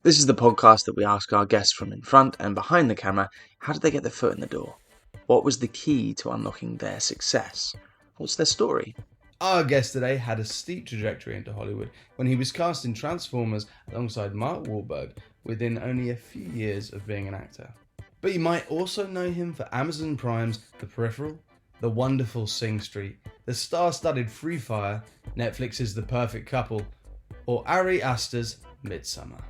This is the podcast that we ask our guests from in front and behind the camera, how did they get their foot in the door? What was the key to unlocking their success? What's their story? Our guest today had a steep trajectory into Hollywood when he was cast in Transformers alongside Mark Wahlberg within only a few years of being an actor. But you might also know him for Amazon Prime's The Peripheral, The Wonderful Sing Street, the star-studded Free Fire, Netflix's The Perfect Couple, or Ari Aster's Midsommar.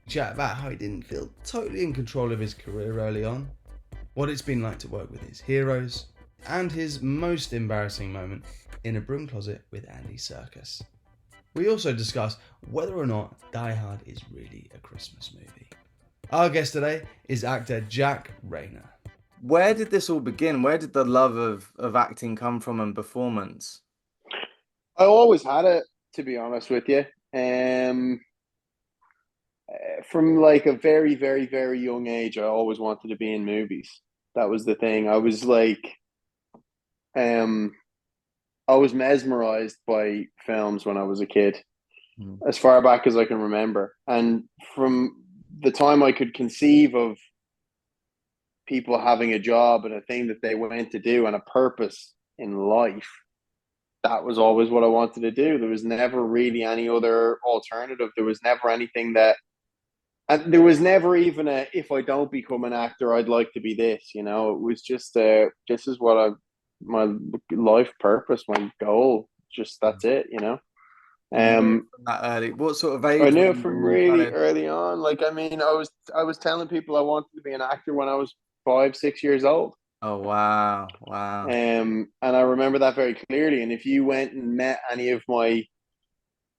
Chat about how he didn't feel totally in control of his career early on, what it's been like to work with his heroes, and his most embarrassing moment in a broom closet with Andy Serkis. We also discuss whether or not Die Hard is really a Christmas movie. Our guest today is actor Jack Reynor. Where did this all begin? Where did the love of acting come from and performance? I always had it, to be honest with you. From like a very, very, very young age, I always wanted to be in movies. That was the thing. I was mesmerized by films when I was a kid, as far back as I can remember. And from the time I could conceive of people having a job and a thing that they went to do and a purpose in life, that was always what I wanted to do. There was never really any other alternative. There was never anything that, and there was never even a, if I don't become an actor, I'd like to be this, you know. It was just this is what my life purpose, my goal. Just that's it, you know. You knew it Um, from that early. What sort of I age knew were it you from when you kind really of? early on. Like, I mean, I was telling people I wanted to be an actor when I was 5, 6 years old. Oh wow, wow. And I remember that very clearly. And if you went and met any of my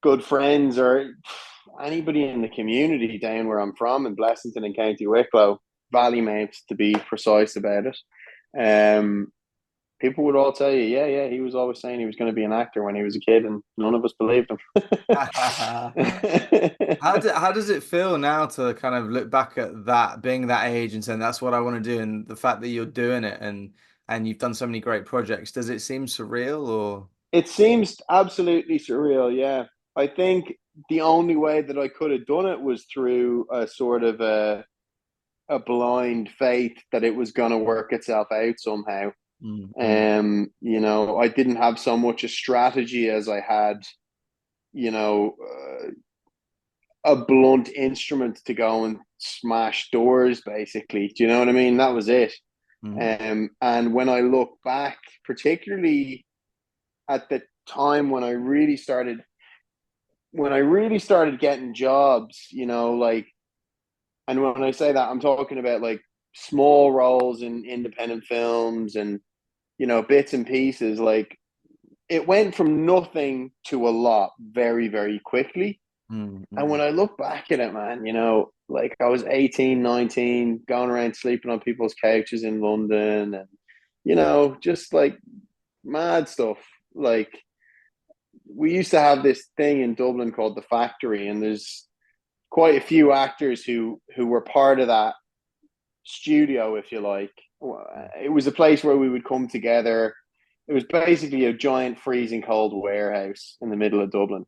good friends or anybody in the community down where I'm from in Blessington and County Wicklow, Valley to be precise about it, um, people would all tell you, yeah, he was always saying he was going to be an actor when he was a kid, and none of us believed him. How does it feel now to kind of look back at that, being that age and saying that's what I want to do, and the fact that you're doing it and you've done so many great projects? Does it seem surreal or? It seems absolutely surreal, yeah. I think the only way that I could have done it was through a sort of a blind faith that it was going to work itself out somehow. Mm-hmm. You know, I didn't have so much a strategy as I had, you know, a blunt instrument to go and smash doors, basically. Do you know what I mean? That was it. And when I look back, particularly at the time when I really started getting jobs, you know, like, and when I say that, I'm talking about like small roles in independent films and, you know, bits and pieces. Like, it went from nothing to a lot very, very quickly. And Mm-hmm. when I look back at it, man, you know, like I was 18, 19, going around sleeping on people's couches in London and, you know, just like mad stuff. Like, we used to have this thing in Dublin called the Factory, and there's quite a few actors who were part of that studio, if you like. It was a place where we would come together. It was basically a giant freezing cold warehouse in the middle of Dublin,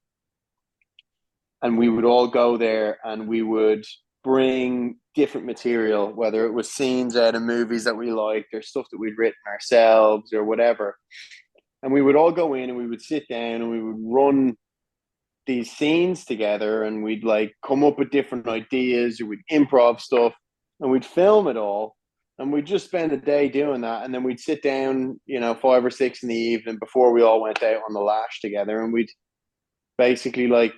and we would all go there and we would bring different material, whether it was scenes out of movies that we liked or stuff that we'd written ourselves or whatever. And we would all go in and we would sit down and we would run these scenes together, and we'd like come up with different ideas, or we'd improv stuff, and we'd film it all, and we'd just spend the day doing that, and then we'd sit down, you know, 5 or 6 in the evening before we all went out on the lash together, and we'd basically like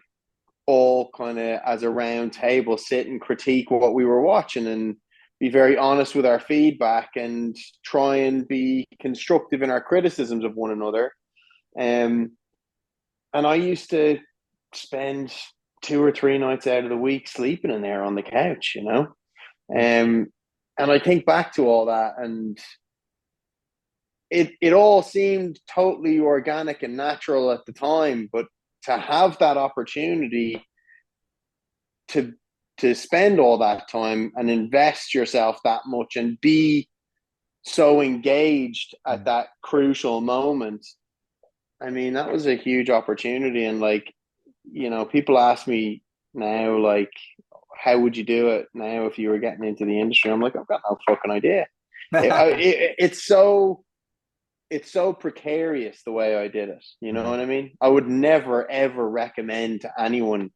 all kind of as a round table sit and critique what we were watching and be very honest with our feedback and try and be constructive in our criticisms of one another. Um, and I used to spend 2 or 3 nights out of the week sleeping in there on the couch, you know. Um, and I think back to all that, and it all seemed totally organic and natural at the time, but to have that opportunity to spend all that time and invest yourself that much and be so engaged at that crucial moment, I mean, that was a huge opportunity. And like, you know, people ask me now, like, how would you do it now if you were getting into the industry? I'm like, I've got no fucking idea. It's so precarious the way I did it. You know Mm. what I mean? I would never ever recommend to anyone,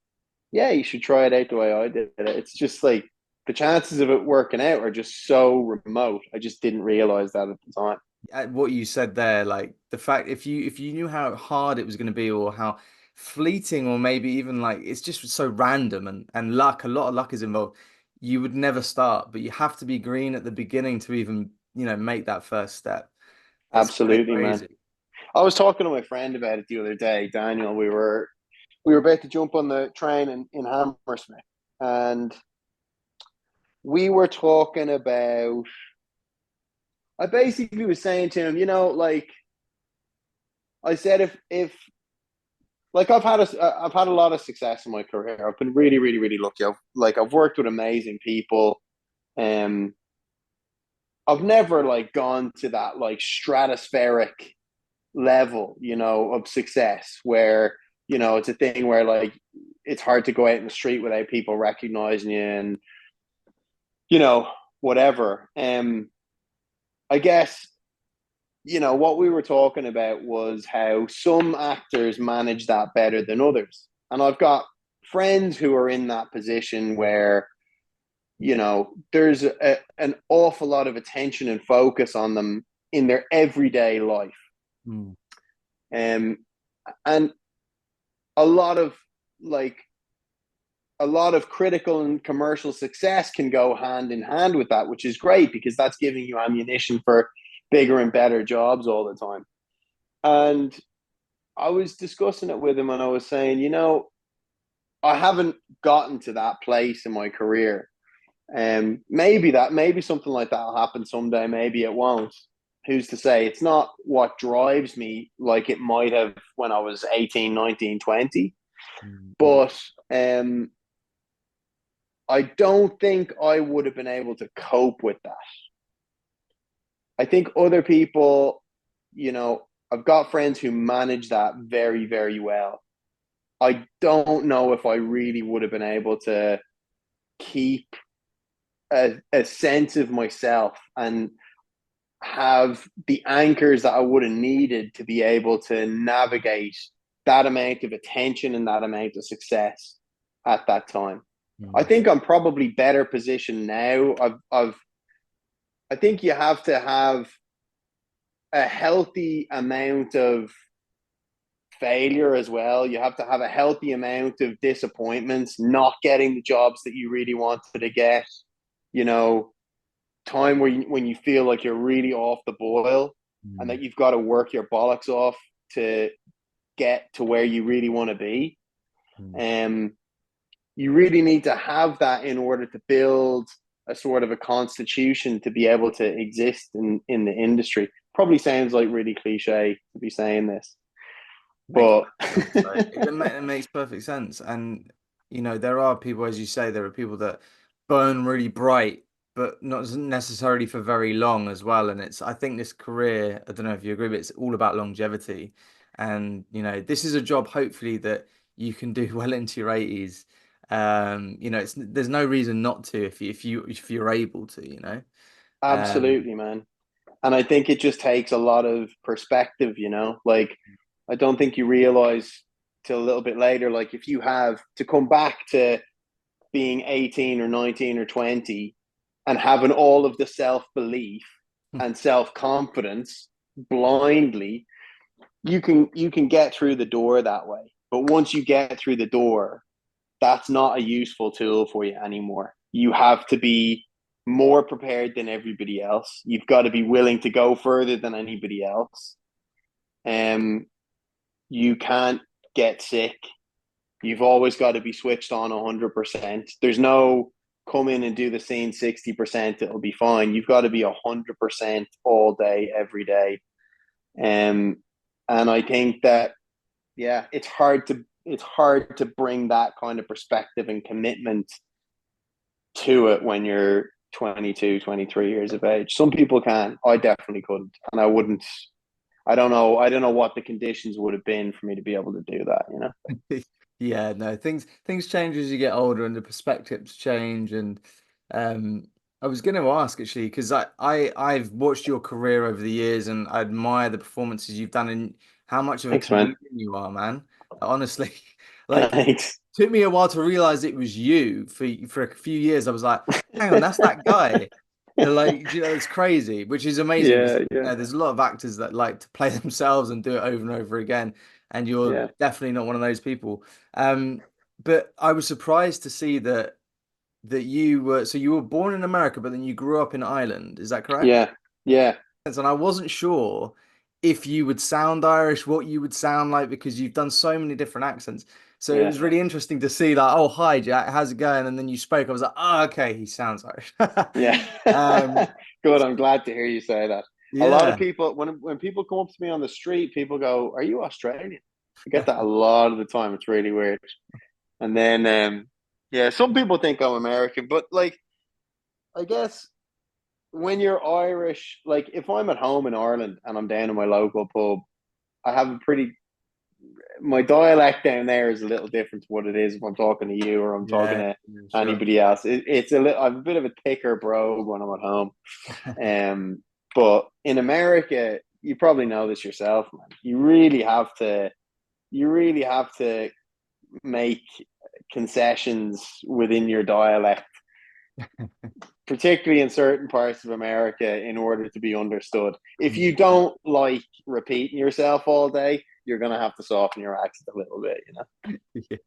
yeah, you should try it out the way I did it. It's just like the chances of it working out are just so remote. I just didn't realize that at the time. What you said there, like the fact if you knew how hard it was going to be, or how fleeting, or maybe even like it's just so random, and luck, a lot of luck is involved, you would never start. But you have to be green at the beginning to even, make that first step. It's kind of Absolutely, man. crazy. I was talking to my friend about it the other day, Daniel. We were about to jump on the train in Hammersmith, and we were talking about. I basically was saying to him, like I said, if like I've had a lot of success in my career. I've been really, really, really lucky. I've worked with amazing people. Um, I've never like gone to that like stratospheric level, of success where, it's a thing where like it's hard to go out in the street without people recognizing you and, you know, whatever. I guess, what we were talking about was how some actors manage that better than others. And I've got friends who are in that position where, there's an awful lot of attention and focus on them in their everyday life. Mm. Um, and a lot of like a lot of critical and commercial success can go hand in hand with that, which is great because that's giving you ammunition for bigger and better jobs all the time. And I was discussing it with him and I was saying, I haven't gotten to that place in my career. Maybe something like that will happen someday, maybe it won't. Who's to say? It's not what drives me like it might have when I was 18, 19, 20. Mm. But I don't think I would have been able to cope with that. I think other people, I've got friends who manage that very, very well. I don't know if I really would have been able to keep a sense of myself and have the anchors that I would have needed to be able to navigate that amount of attention and that amount of success at that time. I Mm. think I'm probably better positioned now. I think you have to have a healthy amount of failure as well. You have to have a healthy amount of disappointments, not getting the jobs that you really wanted to get. You know, time when you feel like you're really off the boil and Mm. that you've got to work your bollocks off to get to where you really want to be. Mm. Um, you really need to have that in order to build a sort of a constitution to be able to exist in the industry. Probably sounds like really cliche to be saying this, Makes but perfect sense. Like, it makes perfect sense. And, there are people, as you say, there are people that burn really bright, but not necessarily for very long as well. And I think this career, I don't know if you agree, but it's all about longevity. And, this is a job, hopefully, that you can do well into your 80s. There's no reason not to if you're able to. Um, absolutely, man. And I think it just takes a lot of perspective, like I don't think you realize till a little bit later, like if you have to come back to being 18 or 19 or 20 and having all of the self-belief and self-confidence blindly, you can get through the door that way. But once you get through the door, that's not a useful tool for you anymore. You have to be more prepared than everybody else. You've got to be willing to go further than anybody else. Um, you can't get sick. You've always got to be switched on 100%. There's no come in and do the scene 60%, it'll be fine. You've got to be 100% all day, every day. Um, and I think that, yeah, it's hard to bring that kind of perspective and commitment to it when you're 22, 23 years of age. Some people can. I definitely couldn't. And I wouldn't. I don't know what the conditions would have been for me to be able to do that. Yeah, no, things change as you get older and the perspectives change. And um I was going to ask actually, because I've watched your career over the years and I admire the performances you've done and how much of a Thanks, man. comedian you are, man. Honestly, like Thanks. took me a while to realize it was you for a few years. I was like, hang on, that's that guy. Like, you know, it's crazy, which is amazing because Yeah, yeah, there's a lot of actors that like to play themselves and do it over and over again, and you're yeah, definitely not one of those people. Um, but I was surprised to see that you were born in America, but then you grew up in Ireland. Is that correct? yeah, yeah, And I wasn't sure if you would sound Irish, what you would sound like, because you've done so many different accents. So it yeah, was really interesting to see that, oh, hi, Jack, how's it going? And then you spoke. I was like, oh, okay, he sounds Irish. yeah. Um, Good. I'm glad to hear you say that. A lot of yeah. people, when people come up to me on the street, people go, "Are you Australian?" I get that a lot of the time. It's really weird. And then, yeah, some people think I'm American, but like, I guess when you're Irish, like if I'm at home in Ireland and I'm down in my local pub, I have a pretty my dialect down there is a little different to what it is if I'm talking to you or I'm talking Yeah, to yeah, sure. anybody else. It's a little. I'm a bit of a thicker brogue when I'm at home. Um, but in America, you probably know this yourself, man. You really have to make concessions within your dialect, particularly in certain parts of America, in order to be understood. If you don't like repeating yourself all day, you're gonna have to soften your accent a little bit, you know. Yeah.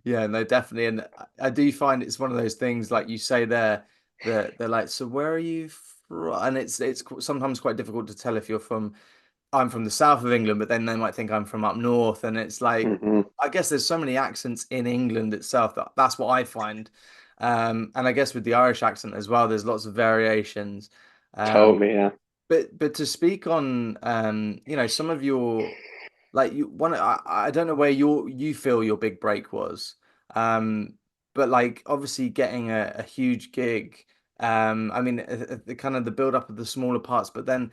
Yeah, no, definitely. And I do find it's one of those things, like you say there, that they're like, so where are you from? And sometimes quite difficult to tell if I'm from the south of England, but then they might think I'm from up north. And it's like, Mm-hmm. I guess there's so many accents in England itself that's what I find. And I guess with the Irish accent as well, there's lots of variations. Um, Totally, yeah. but to speak on, some of your like you one I don't know where you feel your big break was. Um, but like obviously getting a huge gig. I mean the kind of the build up of the smaller parts, but then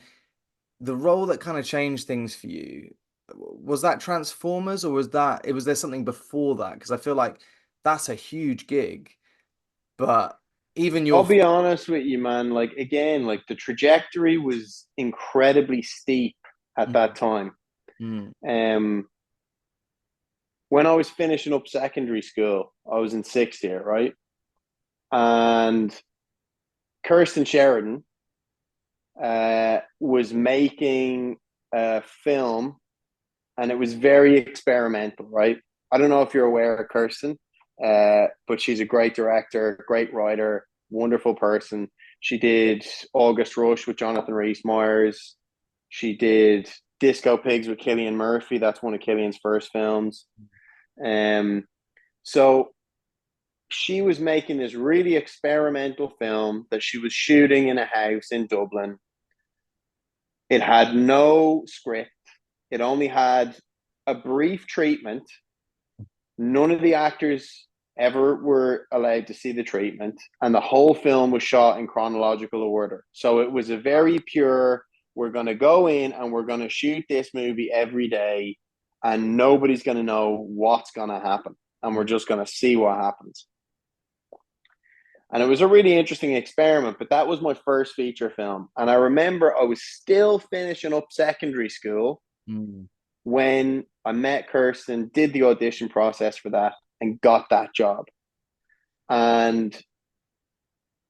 the role that kind of changed things for you, was that Transformers or was there something before that? Because I feel like that's a huge gig, but even I'll your be honest with you, man. Like again, like the trajectory was incredibly steep at Mm, that time. mm, Um, when I was finishing up secondary school, I was in sixth year, right? And Kirsten Sheridan was making a film, and it was very experimental, right? I don't know if you're aware of Kirsten, but she's a great director, great writer, wonderful person. She did August Rush with Jonathan Rhys Meyers. She did Disco Pigs with Cillian Murphy. That's one of Cillian's first films. Um, so she was making this really experimental film that she was shooting in a house in Dublin. It had no script. It only had a brief treatment. None of the actors ever were allowed to see the treatment, and the whole film was shot in chronological order. So it was a very pure, we're going to go in and we're going to shoot this movie every day, and nobody's going to know what's going to happen. And we're mm. just going to see what happens. And it was a really interesting experiment, but that was my first feature film. And I remember I was still finishing up secondary school Mm. when I met Kirsten, did the audition process for that, and got that job. And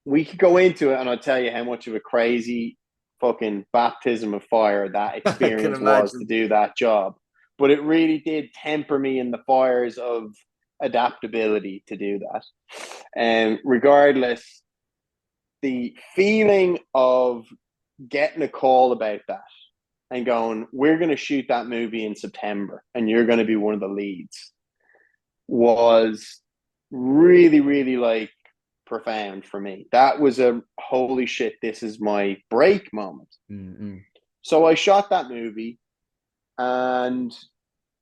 we could go into it, and I'll tell you how much of a crazy fucking baptism of fire that I can experience was to imagine. do that job. But it really did temper me in the fires of adaptability to do that. And regardless, the feeling of getting a call about that and going, we're going to shoot that movie in September and you're going to be one of the leads, was really, really like profound for me. That was a holy shit, this is my break moment. Mm, So I shot that movie, and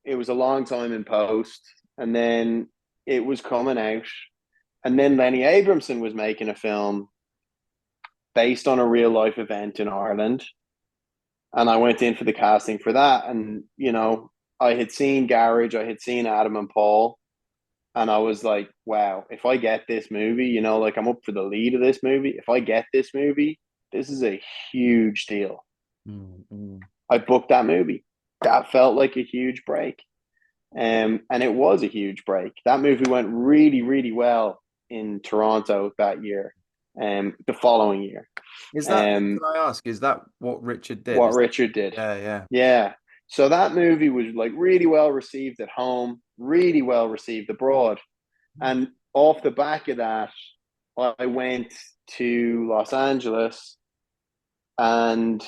it was a long time in post, and then it was coming out. And then Lenny Abramson was making a film based on a real life event in Ireland. And I went in for the casting for that. And, you know, I had seen Garage, I had seen Adam and Paul. And I was like, wow, if I get this movie, you know, like I'm up for the lead of this movie. If I get this movie, this is a huge deal. Mm-hmm. I booked that movie. That felt like a huge break. And it was a huge break. That movie went really, really well in Toronto that year, the following year. Is that, can I ask, is that what Richard did? What Richard did. Yeah, yeah. Yeah. So that movie was like really well received at home, really well received abroad. And off the back of that, I went to Los Angeles, and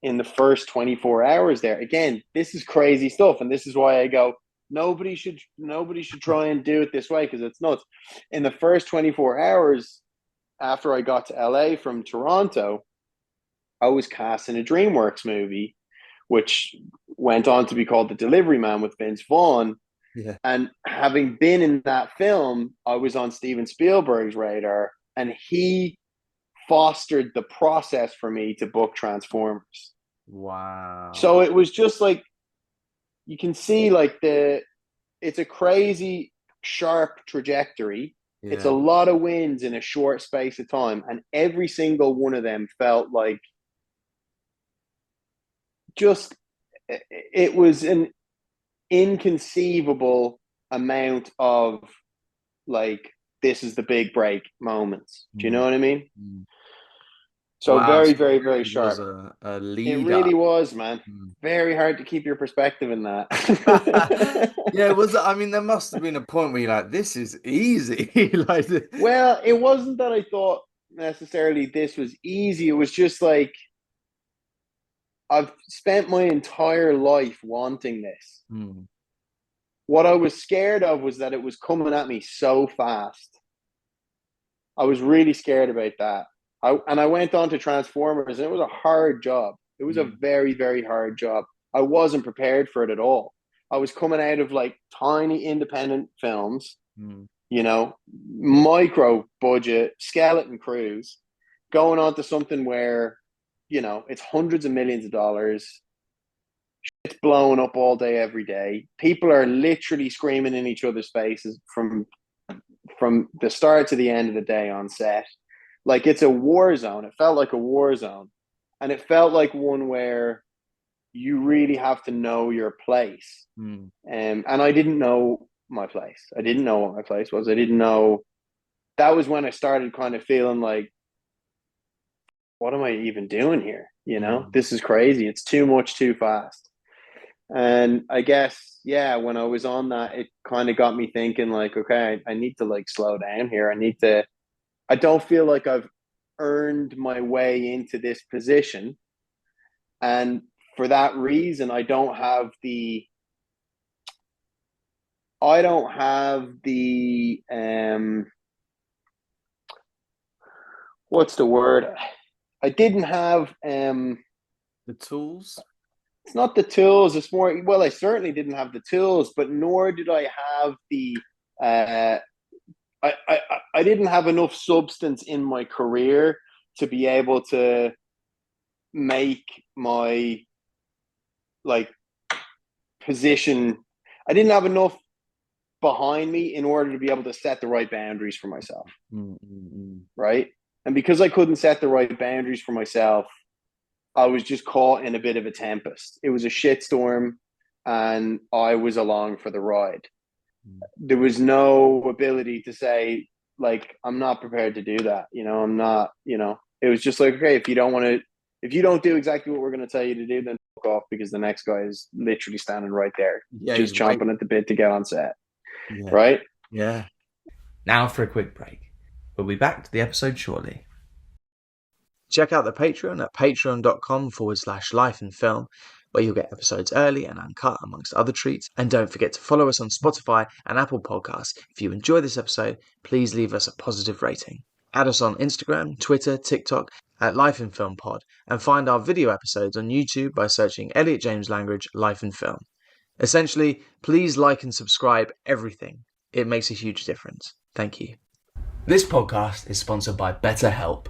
in the first 24 hours there, again, this is crazy stuff. And this is why I go, nobody should try and do it this way, because it's nuts. In the first 24 hours after I got to LA from Toronto, I was cast in a DreamWorks movie, which went on to be called The Delivery Man with Vince Vaughn. Yeah. And having been in that film, I was on Steven Spielberg's radar, and he fostered the process for me to book Transformers. Wow. So it was just like, you can see like it's a crazy sharp trajectory. Yeah. It's a lot of wins in a short space of time, and every single one of them felt like just, it was an inconceivable amount of like, this is the big break moments. Do you know what I mean? So wow, very, so very, it very really sharp. was a lead It really up. was, man. Very hard to keep your perspective in that. Yeah, it was. I mean, there must have been a point where you're like, this is easy. Like, Well, it wasn't that I thought necessarily this was easy. It was just like, I've spent my entire life wanting this. What I was scared of was that it was coming at me so fast. I was really scared about that. I went on to Transformers, and it was a hard job. It was a very, very hard job. I wasn't prepared for it at all. I was coming out of like tiny independent films, you know, micro budget, skeleton crews, going on to something where, you know, it's hundreds of millions of dollars. It's blowing up all day, every day. People are literally screaming in each other's faces from the start to the end of the day on set. Like, it's a war zone. It felt like a war zone. And it felt like one where you really have to know your place. And I didn't know my place. I didn't know what my place was. I didn't know. That was when I started kind of feeling like, what am I even doing here? You know, this is crazy. It's too much, too fast. And I guess, yeah, when I was on that, it kind of got me thinking like, okay, I need to like slow down here. I don't feel like I've earned my way into this position. And for that reason, I don't have the, what's the word? I didn't have, the tools. It's not the tools. It's more, well, I certainly didn't have the tools, but nor did I have the, I didn't have enough substance in my career to be able to make my like position. I didn't have enough behind me in order to be able to set the right boundaries for myself. Right. And because I couldn't set the right boundaries for myself, I was just caught in a bit of a tempest. It was a shitstorm, and I was along for the ride. There was no ability to say, like, I'm not prepared to do that. You know, I'm not, you know, it was just like, okay, if you don't do exactly what we're going to tell you to do, then fuck off, because the next guy is literally standing right there, just chomping at the bit to get on set. Yeah. Right? Yeah. Now for a quick break. We'll be back to the episode shortly. Check out the Patreon at patreon.com/lifeinfilm, where you'll get episodes early and uncut, amongst other treats. And don't forget to follow us on Spotify and Apple Podcasts. If you enjoy this episode, please leave us a positive rating. Add us on Instagram, Twitter, TikTok at Life in Film Pod, and find our video episodes on YouTube by searching Elliot James Langridge Life in Film. Essentially, please like and subscribe everything. It makes a huge difference. Thank you. This podcast is sponsored by Betterhelp.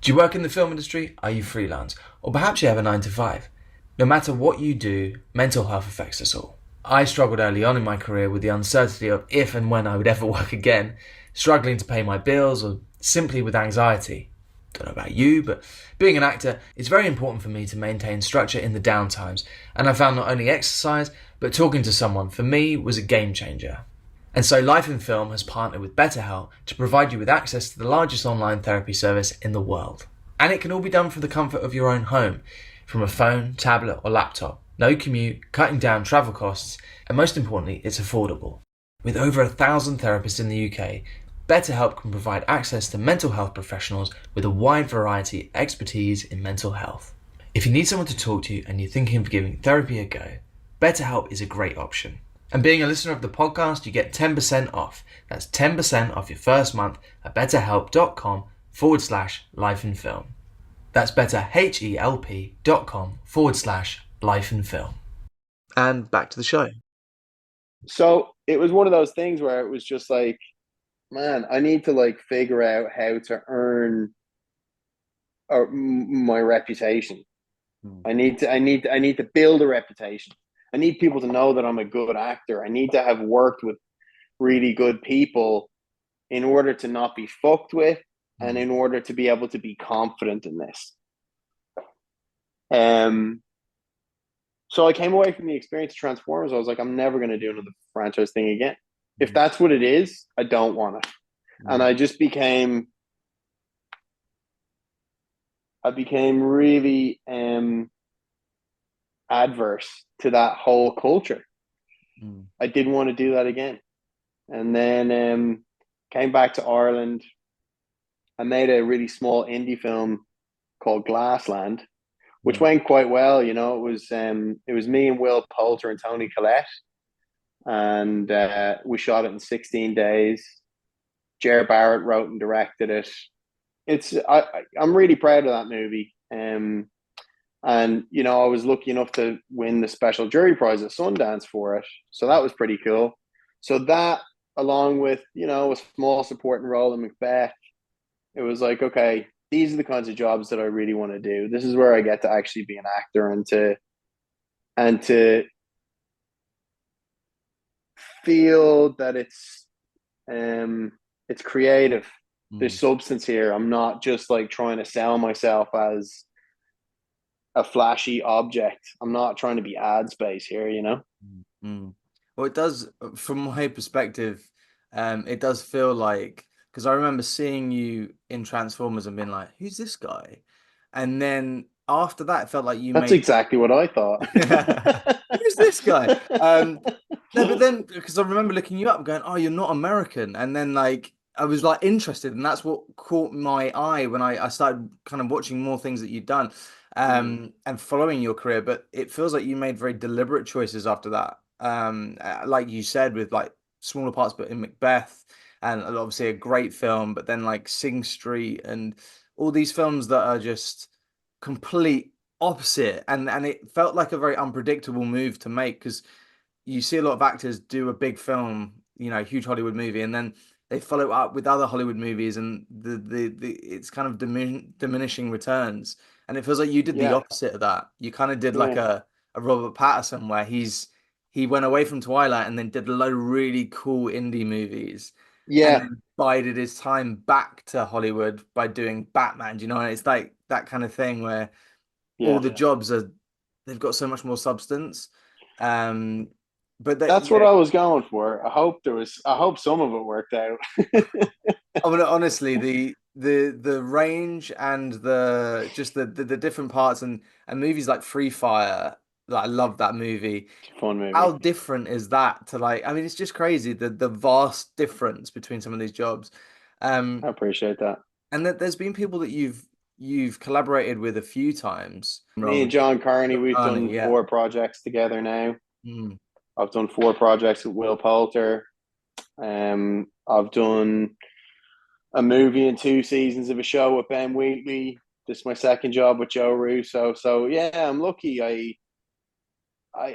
Do you work in the film industry? Are you freelance? Or perhaps you have a 9 to 5? No matter what you do, mental health affects us all. I struggled early on in my career with the uncertainty of if and when I would ever work again, struggling to pay my bills or simply with anxiety. Don't know about you, but being an actor, it's very important for me to maintain structure in the downtimes, and I found not only exercise, but talking to someone for me was a game changer. And so Life in Film has partnered with Betterhelp to provide you with access to the largest online therapy service in the world. And it can all be done from the comfort of your own home, from a phone, tablet or laptop. No commute, cutting down travel costs, and most importantly, it's affordable. With over 1,000 therapists in the UK, BetterHelp can provide access to mental health professionals with a wide variety of expertise in mental health. If you need someone to talk to and you're thinking of giving therapy a go, BetterHelp is a great option. And being a listener of the podcast, you get 10% off. That's 10% off your first month at betterhelp.com/lifeinfilm. That's betterhelp.com/lifeinfilm. And back to the show. So it was one of those things where it was just like, man, I need to like figure out how to earn my reputation. I need to build a reputation. I need people to know that I'm a good actor. I need to have worked with really good people in order to not be fucked with and in order to be able to be confident in this. So I came away from the experience of Transformers. I was like, I'm never going to do another franchise thing again. If that's what it is, I don't want it. And I just became really adverse to that whole culture. I didn't want to do that again. And then came back to Ireland. I made a really small indie film called Glassland, which went quite well. You know, it was me and Will Poulter and Tony Collette, and we shot it in 16 days. Jer Barrett wrote and directed it. I'm really proud of that movie. And you know, I was lucky enough to win the special jury prize at Sundance for it, so that was pretty cool. So that, along with, you know, a small supporting role in Macbeth, it was like, okay, these are the kinds of jobs that I really want to do. This is where I get to actually be an actor and to feel that it's creative. There's substance here. I'm not just like trying to sell myself as a flashy object. I'm not trying to be ad space here, you know? Well, it does, from my perspective, it does feel like, because I remember seeing you in Transformers and being like, who's this guy? And then after that, it felt like you That's made, exactly what I thought. who's this guy? No, but then, because I remember looking you up and going, oh, you're not American. And then like, I was like interested, and that's what caught my eye when I started kind of watching more things that you'd done, and following your career. But it feels like you made very deliberate choices after that. Like you said, with like smaller parts, but in Macbeth, and obviously a great film, but then like Sing Street and all these films that are just complete opposite, and it felt like a very unpredictable move to make, because you see a lot of actors do a big film, you know, huge Hollywood movie, and then they follow up with other Hollywood movies, and the it's kind of diminishing returns. And it feels like you did the Yeah, opposite of that. You kind of did like yeah, a Robert Pattinson, where he went away from Twilight and then did a load of really cool indie movies, and yeah, then bided his time back to Hollywood by doing Batman. Do you know? And it's like that kind of thing where all yeah. the jobs are, they've got so much more substance. Um, but that, That's what yeah, I was going for. I hope some of it worked out. I mean, honestly, the range and the different parts, and movies like Free Fire, like I love that movie. Fun movie. How different is that to, like, I mean, it's just crazy, the vast difference between some of these jobs. I appreciate that. And that there's been people that you've collaborated with a few times. Me and John Carney, we've done Yeah. 4 projects together now. Mm. I've done 4 projects with Will Poulter. I've done a movie and 2 seasons of a show with Ben Wheatley. This is my second job with Joe Russo. So yeah, I'm lucky.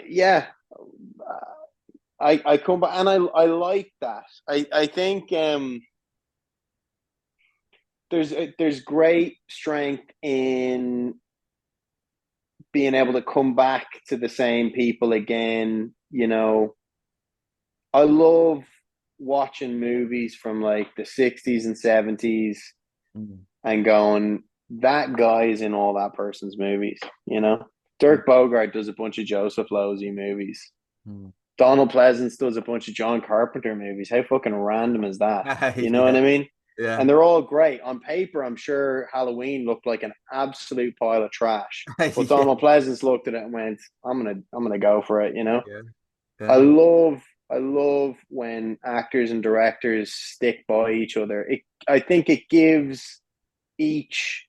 Yeah, I come back, and I like that. I think there's great strength in being able to come back to the same people again, I love watching movies from like the 60s and 70s Mm. and going, that guy is in all that person's movies. Dirk Bogart does a bunch of Joseph Losey movies. Mm. Donald Pleasance does a bunch of John Carpenter movies. How fucking random is that? You know what Yeah, I mean? yeah. And they're all great. On paper, I'm sure Halloween looked like an absolute pile of trash. But Yeah, Donald Pleasance looked at it and went, I'm gonna go for it. yeah, I yeah. love I love when actors and directors stick by each other. I think it gives each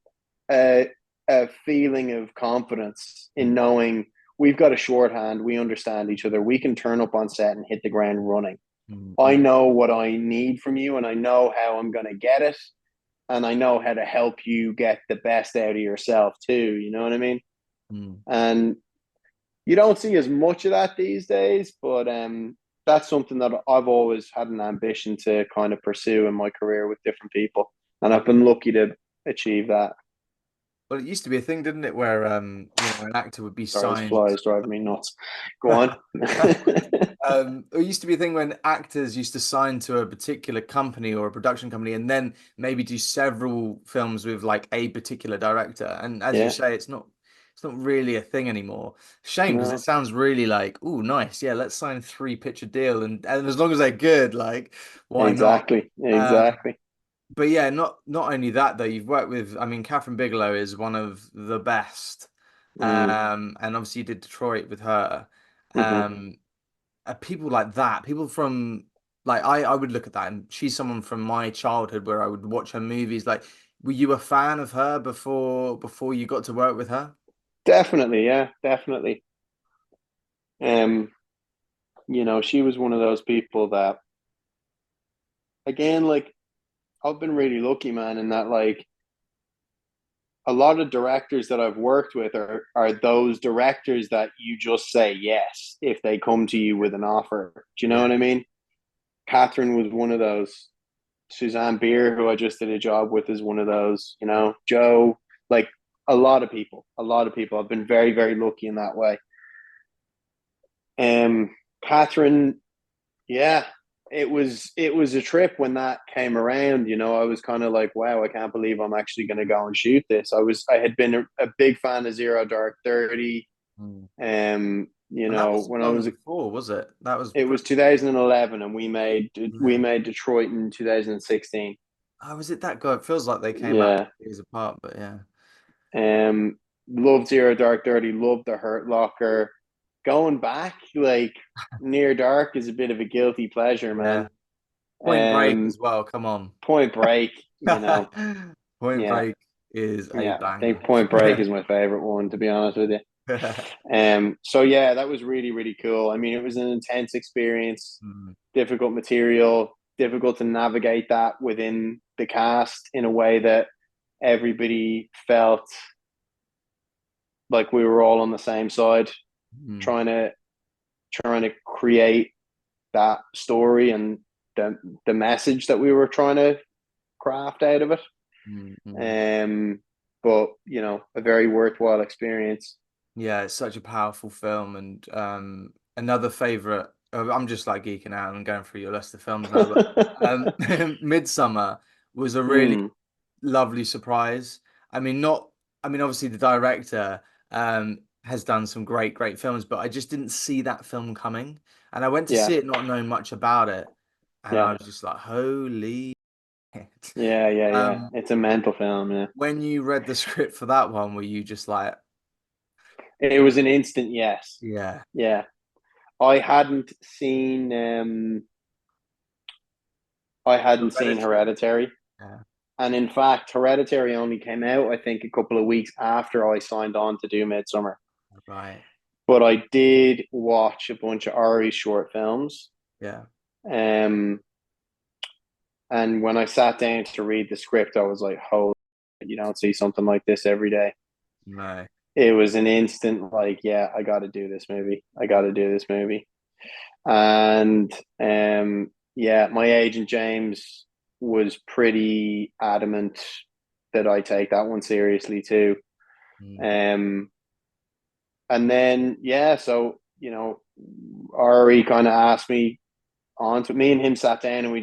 a, a feeling of confidence in Mm. knowing we've got a shorthand, we understand each other, we can turn up on set and hit the ground running. Mm. I Mm. know what I need from you, and I know how I'm going to get it, and I know how to help you get the best out of yourself too. You know what I mean? Mm. And you don't see as much of that these days, but that's something that I've always had an ambition to kind of pursue in my career with different people, and I've been lucky to achieve that. Well, it used to be a thing, didn't it, where an actor would be Sorry, this signed. fly is driving me nuts. Go on. It used to be a thing when actors used to sign to a particular company or a production company and then maybe do several films with like a particular director. And as you Yeah, say, it's not really a thing anymore. Shame because it no, sounds really like, oh, nice. Yeah, let's sign 3 picture deal and as long as they're good, like, why not? exactly, Um, exactly. but yeah, not only that though, you've worked with, I mean, Catherine Bigelow is one of the best. Mm, And obviously you did Detroit with her. hmm. Um, People like that, people from like I would look at that and she's someone from my childhood where I would watch her movies. Like, were you a fan of her before you got to work with her? Definitely, yeah, definitely. Um, she was one of those people that, again, like I've been really lucky, man, in that like a lot of directors that I've worked with are those directors that you just say yes if they come to you with an offer. Do you know Yeah. what I mean? Catherine was one of those. Suzanne Beer, who I just did a job with, is one of those. Joe, like a lot of people. I've been very, very lucky in that way. Catherine, yeah, it was a trip when that came around. I was kind of like, wow, I can't believe I'm actually going to go and shoot this. I had been a big fan of Zero Dark 30. Mm. And that wasn't When I long was before, was it? That was it was pretty. 2011, and we made we Yeah. made Detroit in 2016. Oh, was it that good? It feels like they came out Yeah. years apart, but yeah. Um, Loved Zero Dark 30, loved the Hurt Locker. Going back, like Near Dark is a bit of a guilty pleasure, Yeah. man. Point Break Um, as well. Come on. Point Break, Point yeah, Break is a yeah. I think banger. Point Break is my favorite one, to be honest with you. So yeah, that was really, really cool. I mean, it was an intense experience, Mm. difficult material, difficult to navigate that within the cast in a way that everybody felt like we were all on the same side, Mm. trying to create that story and the message that we were trying to craft out of it. Mm. Mm. Um, but a very worthwhile experience. Yeah, it's such a powerful film, and another favorite. I'm just like geeking out and going through your list of films now, but Midsummer was a really Mm, lovely surprise. I mean, not. I mean, obviously the director has done some great films, but I just didn't see that film coming, and I went to yeah, see it not knowing much about it, and yeah, I was just like, holy shit. yeah. Um, It's a mental film. Yeah, when you read the script for that one, were you just like, it was an instant yes. yeah, Yeah, I hadn't seen Hereditary? Hereditary. Yeah, And in fact, Hereditary only came out, I think, a couple of weeks after I signed on to do Midsummer. right. But I did watch a bunch of Ari short films. Yeah. Um, and when I sat down to read the script, I was like, holy, you don't see something like this every day. No. It was an instant, like, yeah, I got to do this movie. I got to do this movie. And yeah, my agent James was pretty adamant that I take that one seriously too. Mm. Um, and then yeah, so Ari kind of asked me on to me and him sat down and we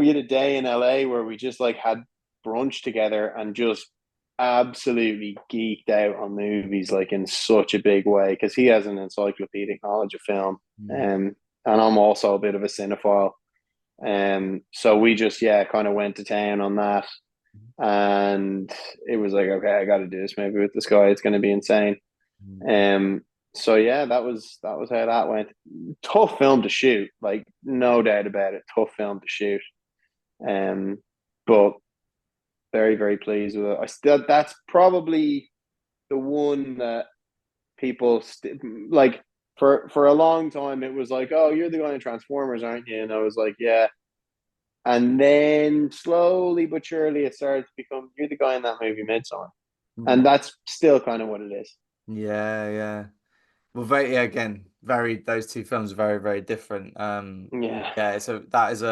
had a day in LA where we just like had brunch together and just absolutely geeked out on movies like in such a big way because he has an encyclopedic knowledge of film, Mm. um, and I'm also a bit of a cinephile. So we just kind of went to town on that, and it was like, okay, I got to do this movie with this guy. It's going to be insane. Mm. Um, so yeah, that was how that went. Tough film to shoot, like no doubt about it. Tough film to shoot. But very very pleased with it. That's probably the one that people like for a long time. It was like, oh, you're the guy in Transformers, aren't you? And I was like, yeah. And then slowly but surely, it started to become, you're the guy in that movie Midsommar, Mm. and that's still kind of what it is. Yeah, yeah. Well, very, yeah, again, very, those two films are very, very different. Yeah, Yeah, so that is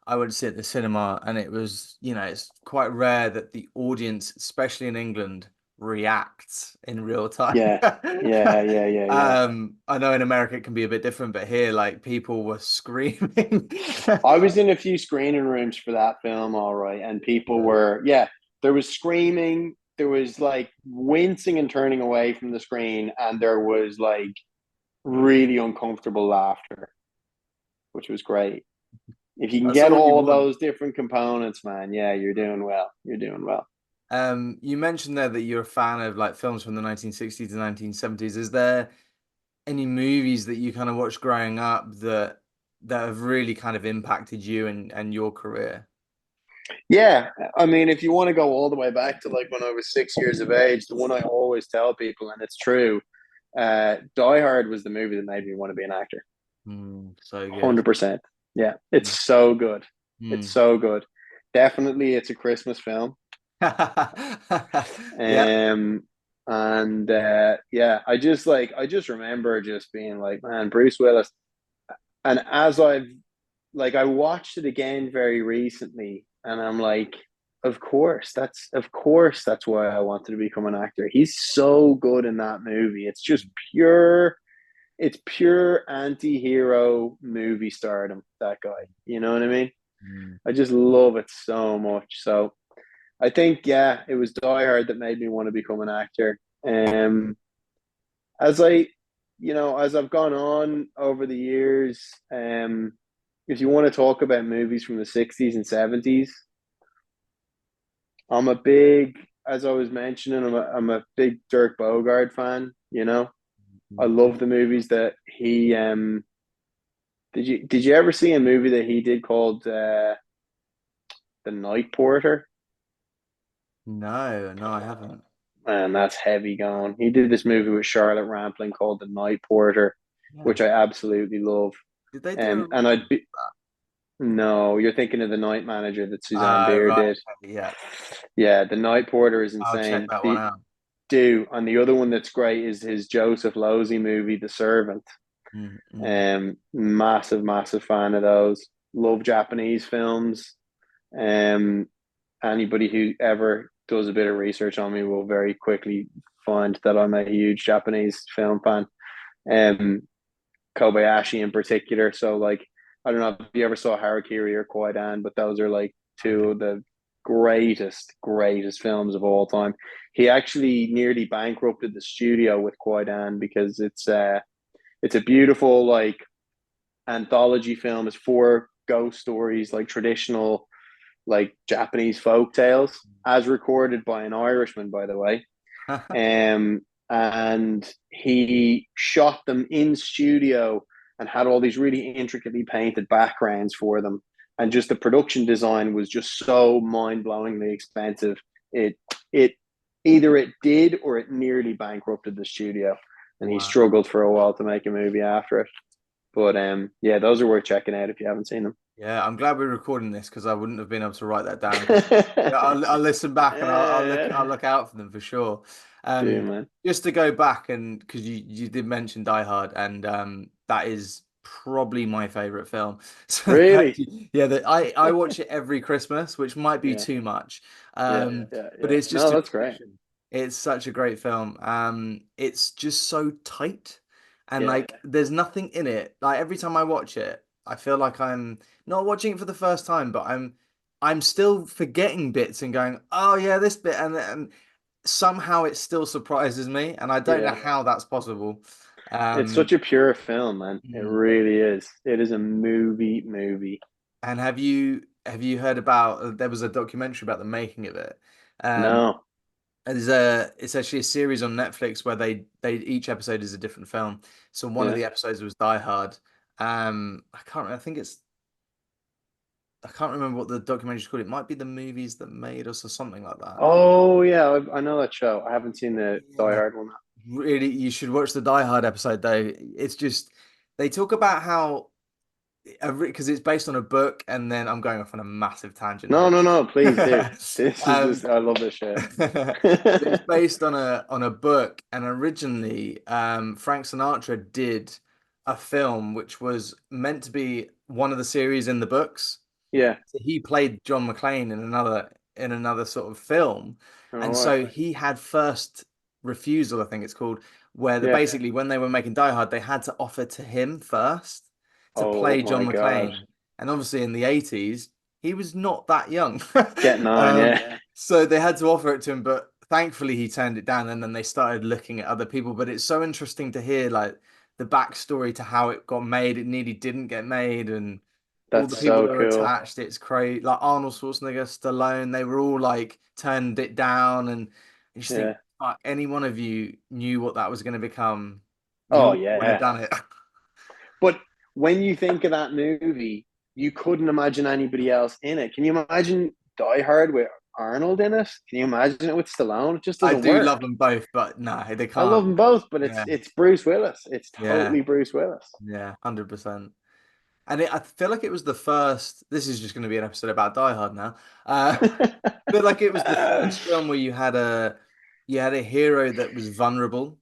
I went to see it at the cinema, and it was, it's quite rare that the audience, especially in England, reacts in real time. yeah, yeah. I know in America it can be a bit different, but here, like, people were screaming. I was in a few screening rooms for that film, all right, and people Yeah. were, there was screaming, there was like wincing and turning away from the screen, and there was like really uncomfortable laughter, which was great. If you can That's get all you all want. those different components, man, yeah, you're doing well. You're doing well. You mentioned there that you're a fan of like films from the 1960s to 1970s. Is there any movies that you kind of watched growing up that have really kind of impacted you and your career? Yeah, I mean, if you want to go all the way back to like when I was 6 years of age, the one I always tell people, and it's true, Die Hard was the movie that made me want to be an actor. So good. 100%. Yeah, it's so good. It's Mm. so good. Definitely, it's a Christmas film. Yeah. Um, and yeah, I just remember just being like, man, Bruce Willis. And as I watched it again very recently, and I'm like, of course that's why I wanted to become an actor. He's so good in that movie. It's pure anti-hero movie stardom, that guy. You know what I mean? Mm. I just love it so much. So I think, yeah, it was Die Hard that made me want to become an actor. As I, as I've gone on over the years, if you want to talk about movies from the 60s and 70s, I'm a big, as I was mentioning, I'm a big Dirk Bogarde fan. I love the movies that he did you ever see a movie that he did called The Night Porter? No, no, I haven't. Man, that's heavy going. He did this movie with Charlotte Rampling called The Night Porter, Yeah. which I absolutely love. Did they do a And remake? I'd be no, you're thinking of The Night Manager that Suzanne Oh, Beer right. did. Okay, yeah. Yeah, The Night Porter is I'll check insane. that one The out. do and the other one that's great is his Joseph Losey movie, The Servant. Mm. Massive, massive fan of those. Love Japanese films. Um, Anybody who ever does a bit of research on me will very quickly find that I'm a huge Japanese film fan. Um, Kobayashi in particular. So like, I don't know if you ever saw Harakiri or Kwaidan, but those are like two of the greatest films of all time. He actually nearly bankrupted the studio with Kwaidan because it's a beautiful like anthology film. It's four ghost stories, like traditional like Japanese folk tales, as recorded by an Irishman, by the way. And he shot them in studio and had all these really intricately painted backgrounds for them. And just the production design was just so mind-blowingly expensive. It either it did or it nearly bankrupted the studio, and he Wow. struggled for a while to make a movie after it. But yeah, those are worth checking out if you haven't seen them. Yeah, I'm glad we're recording this because I wouldn't have been able to write that down. Because yeah, I'll listen back and I'll look out for them for sure. Do Um, man. just to go back and because you did mention Die Hard and that is probably my favorite film. So the fact Really? yeah, that I watch it every Christmas, which might be Yeah, too much. yeah, But it's just No, a that's great. tradition. It's such a great film. It's just so tight, and Yeah. like there's nothing in it. Like every time I watch it, I feel like I'm not watching it for the first time, but I'm still forgetting bits and going, oh yeah, this bit, and somehow it still surprises me, and I don't know Yeah. how that's possible. It's Um, such a pure film, man. It mm. really is. It is a movie. And have you heard about there was a documentary about the making of it? Um, No. it's actually a series on Netflix where they each episode is a different film. So one of Yeah. the episodes was Die Hard. I can't I think it's I can't remember what the documentary's called. It might be The Movies That Made Us or something like that. Oh yeah, I know that show. I haven't seen the Die Yeah. Hard one. Really, you should watch the Die Hard episode though. It's just they talk about how because it's based on a book, and then I'm going off on a massive tangent No, here. no, no, please do. This is um, just I love this shit. it's based on a book, and originally, Frank Sinatra did a film which was meant to be one of the series in the books. Yeah. So he played John McClane in another sort of film, All and right. so he had first refusal, I think it's called, where Yeah. basically when they were making Die Hard, they had to offer to him first to Oh play my John God. McClane, and obviously in the 80s he was not that young. Getting on, um, yeah. so they had to offer it to him, but thankfully he turned it down, and then they started looking at other people. But it's so interesting to hear like the backstory to how it got made. It nearly didn't get made, and all That's the people so that were cool. attached. It's crazy. Like Arnold Schwarzenegger, Stallone, they were all like turned it down, and you just think, Yeah. fuck, any one of you knew what that was going to become, you Oh all would have yeah. done it. But when you think of that movie, you couldn't imagine anybody else in it. Can you imagine Die Hard with Arnold in it? Can you imagine it with Stallone? It just I doesn't do work. love them both, but no, they I love can't. them both, but Yeah, it's Bruce Willis. It's yeah, totally Bruce Willis. yeah, 100%. And I feel like it was the first. This is just going to be an episode about Die Hard now. I feel like it was the first film where you had a hero that was vulnerable,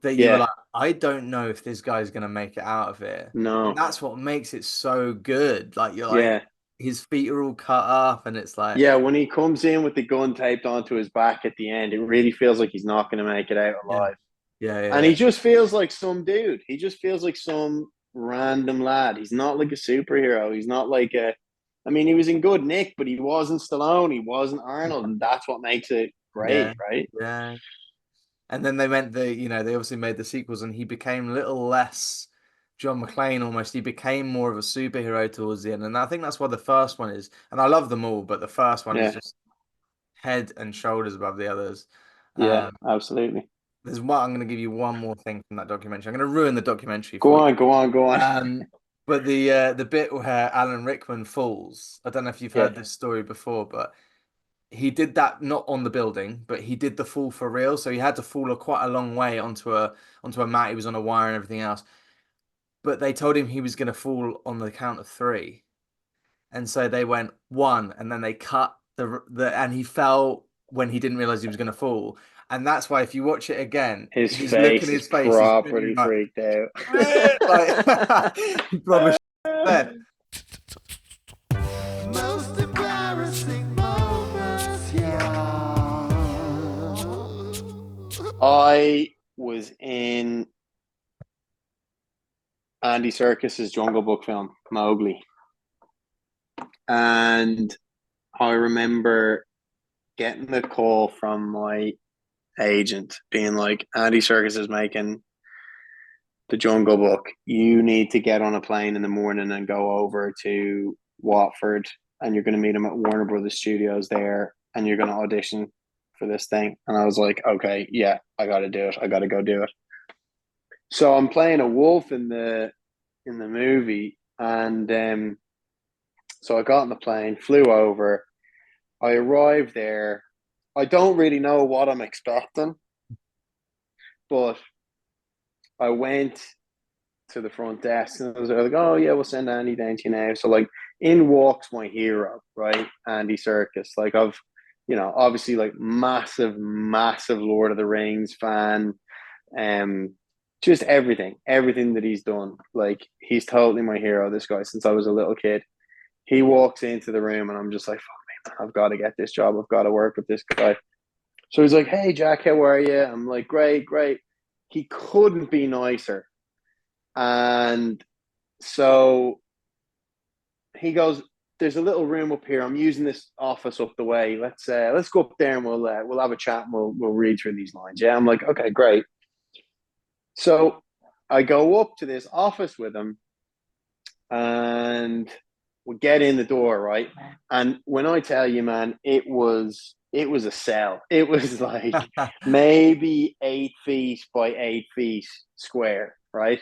that you were Yeah, like, I don't know if this guy's gonna make it out of here. And no, that's what makes it so good. Like you're like, yeah, his feet are all cut up, and it's like, yeah. When he comes in with the gun taped onto his back at the end, it really feels like he's not going to make it out yeah, alive. yeah, And yeah, he just feels like some dude. He just feels like some random lad. He's not like a superhero. He's not like a. I mean, he was in Good Nick, but he wasn't Stallone. He wasn't Arnold, and that's what makes it yeah, great, right? yeah. And then they obviously made the sequels, and he became a little less John McClane almost. He became more of a superhero towards the end, and I think that's why the first one is. And I love them all, but the first one is Yeah, just head and shoulders above the others. yeah, Um, absolutely. There's one. I'm going to give you one more thing from that documentary. I'm going to ruin the documentary Go for you. on, go on, go on. But the bit where Alan Rickman falls, I don't know if you've Yeah, heard this story before, but he did that not on the building, but he did the fall for real. So he had to fall quite a long way onto a mat. He was on a wire and everything else. But they told him he was going to fall on the count of three, and so they went one, and then they cut and he fell when he didn't realize he was going to fall. And that's why if you watch it again, his his look in face is his face is properly genuine, like, freaked out. like he probably said. Most embarrassing moments, yeah. I was in Andy Serkis's Jungle Book film, Mowgli. And I remember getting the call from my agent being like, Andy Serkis is making the Jungle Book. You need to get on a plane in the morning and go over to Watford, and you're going to meet him at Warner Brothers Studios there, and you're going to audition for this thing. And I was like, okay, yeah, I got to do it. I got to go do it. So I'm playing a wolf in the movie, and so I got on the plane, flew over. I arrived there. I don't really know what I'm expecting, but I went to the front desk and I was like, oh yeah, we'll send Andy down to you now. So like in walks my hero, right? Andy Serkis. Like I've, obviously like massive, massive Lord of the Rings fan. Just everything that he's done. Like he's totally my hero, this guy, since I was a little kid. He walks into the room and I'm just like, fuck me, man, I've got to get this job. I've got to work with this guy. So he's like, "Hey, Jack, how are you?" I'm like, "Great, great." He couldn't be nicer. And so he goes, "There's a little room up here. I'm using this office up the way. Let's go up there and we'll have a chat and we'll read through these lines." Yeah, I'm like, "Okay, great." So I go up to this office with him, and we get in the door, right? And when I tell you, man, it was a cell. It was like maybe 8 feet by 8 feet square, right?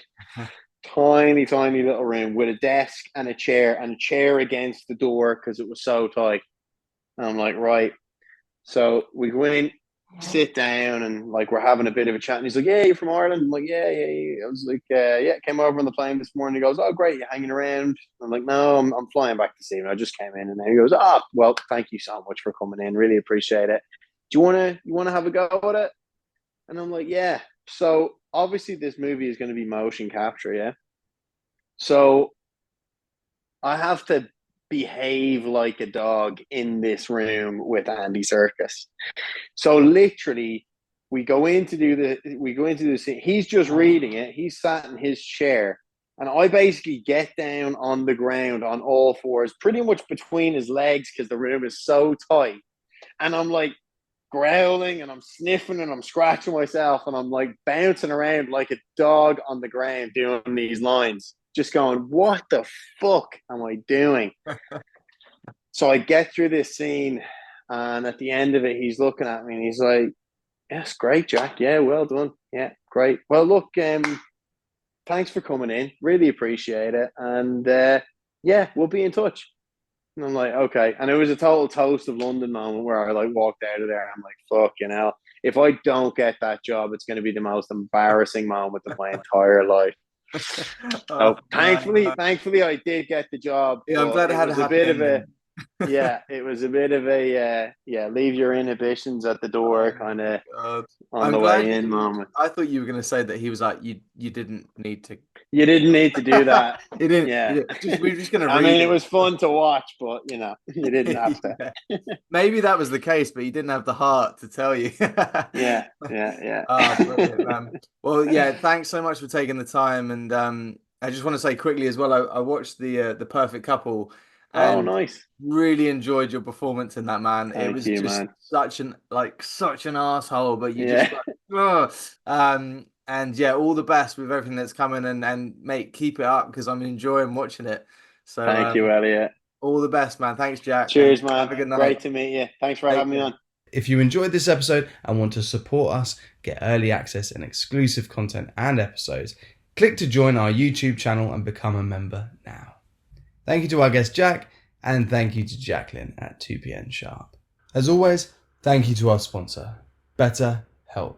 Tiny, tiny little room with a desk and a chair against the door because it was so tight. And I'm like, right. So we go in, sit down, and like we're having a bit of a chat. And he's like, "Yeah, you're from Ireland?" I'm like, "Yeah, yeah, yeah." I was like, "Yeah, came over on the plane this morning." He goes, "Oh, great, you're hanging around." I'm like, "No, I'm flying back this evening. I just came in." And then he goes, "Oh, well, thank you so much for coming in. Really appreciate it. Do you wanna have a go at it?" And I'm like, "Yeah." So obviously, this movie is going to be motion capture, yeah. So I have to behave like a dog in this room with Andy Serkis. So literally, we go into the scene. He's just reading it. He's sat in his chair, and I basically get down on the ground on all fours, pretty much between his legs because the room is so tight. And I'm like growling and I'm sniffing and I'm scratching myself and I'm like bouncing around like a dog on the ground doing these lines, just going, "What the fuck am I doing?" So I get through this scene, and at the end of it, he's looking at me and he's like, "Yes, great, Jack. Yeah, well done. Yeah, great. Well, look, thanks for coming in. Really appreciate it. And yeah, we'll be in touch." And I'm like, "Okay." And it was a total toast of London moment where I like walked out of there. I'm like, "Fuck, if I don't get that job, it's going to be the most embarrassing moment of my entire life." Oh, So man. thankfully, I did get the job, Yeah, I'm but glad it it had a was a happy bit of a ending. yeah, it was a bit of a leave your inhibitions at the door Oh kind my of God. on I'm the glad way in you. moment. I thought you were going to say that he was like, you didn't need to. You didn't need to do that. You didn't. You Yeah. didn't. We're just going to I read mean, it was it. fun to watch, but you didn't have to. Yeah. Maybe that was the case, but he didn't have the heart to tell you. Yeah, yeah, Oh, brilliant, yeah. man. Well, yeah, thanks so much for taking the time. And I just want to say quickly as well, I watched the Perfect Couple Oh, and nice. really enjoyed your performance in that, man. It Thank was you, just man. such an asshole, but you just Yeah. like, ugh. And yeah, all the best with everything that's coming and mate, keep it up because I'm enjoying watching it. So Thank you, Elliot. all the best, man. Thanks, Jack, and Cheers, man. have a good Great night. to meet you. Thanks for Take having me care. on. If you enjoyed this episode and want to support us, get early access and exclusive content and episodes, click to join our YouTube channel and become a member now. Thank you to our guest Jack, and thank you to Jaclyn at 2 p.m. sharp. As always, thank you to our sponsor, BetterHelp.